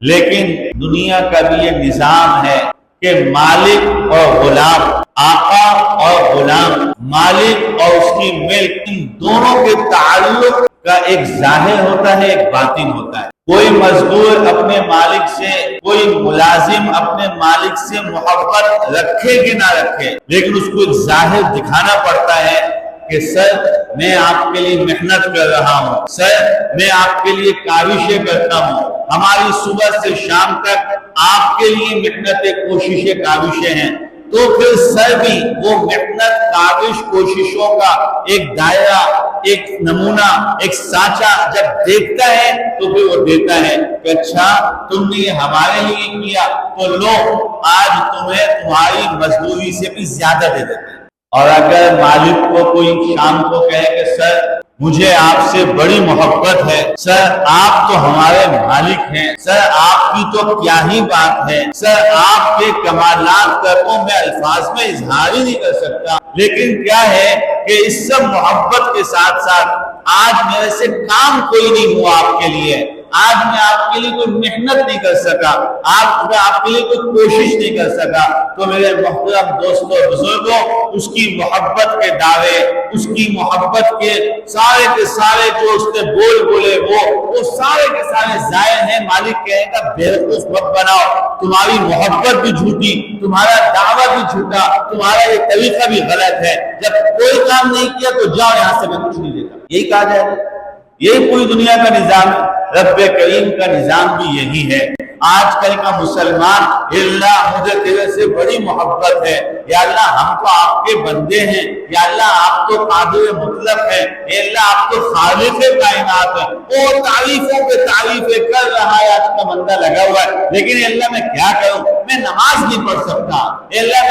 لیکن دنیا کا بھی یہ نظام ہے کہ مالک اور غلام، آقا اور غلام، مالک اور اس کی ملک، ان دونوں کے تعلق کا ایک ظاہر ہوتا ہے، ایک باطن ہوتا ہے۔ کوئی مزدور اپنے مالک سے، کوئی ملازم اپنے مالک سے محبت رکھے کہ نہ رکھے، لیکن اس کو ایک ظاہر دکھانا پڑتا ہے کہ سر میں آپ کے لیے محنت کر رہا ہوں، سر میں آپ کے لیے کاوشیں کرتا ہوں، ہماری صبح سے شام تک آپ کے لیے محنتیں، کوششیں، کاوشیں ہیں۔ تو پھر سر بھی وہ محنت، کاوش، کوششوں کا ایک دائرہ، ایک نمونہ، ایک سانچہ جب دیکھتا ہے تو پھر وہ دیتا ہے کہ اچھا تم نے یہ ہمارے لیے کیا تو لو آج تمہیں تمہاری مزدوری سے بھی زیادہ دے دیتے ہیں۔ اور اگر مالک کو کوئی شام کو کہے کہ سر مجھے آپ سے بڑی محبت ہے، سر آپ تو ہمارے مالک ہیں، سر آپ کی تو کیا ہی بات ہے، سر آپ کے کمالات کا تو میں الفاظ میں اظہار ہی نہیں کر سکتا، لیکن کیا ہے کہ اس سب محبت کے ساتھ ساتھ آج میرے سے کام کوئی نہیں ہوا آپ کے لیے، آج میں آپ کے لیے کوئی محنت نہیں کر سکا، آج میں آپ کے لیے کوئی کوشش نہیں کر سکا، تو میرے محترم دوستوں بزرگوں، اس کی محبت کے دعوے، اس کی محبت کے سارے جو اس نے بول بولے وہ سارے کے سارے ظاہر ہیں۔ مالک کہے گا بیوقوف مت بناؤ، تمہاری محبت بھی جھوٹی، تمہارا دعویٰ بھی جھوٹا، تمہارا یہ طریقہ بھی غلط ہے، جب کوئی کام نہیں کیا تو جاؤ یہاں سے، میں کچھ نہیں دیتا۔ یہی کہا جائے گا، یہی پوری دنیا کا نظام ہے۔ رب کریم کا نظام بھی یہی ہے۔ آج کل کا مسلمان، اللہ مجھے تیرے سے بڑی محبت ہے، یا اللہ ہم تو آپ کے بندے ہیں، یا اللہ آپ تو قادر مطلق ہیں، یا اللہ آپ تو خالق کائنات ہیں، وہ تعریفوں پہ تعریفیں کر رہا ہے، آج کا بندہ لگا ہوا ہے، لیکن اللہ میں کیا کروں، میں نماز نہیں پڑھ سکتا، اللہ میں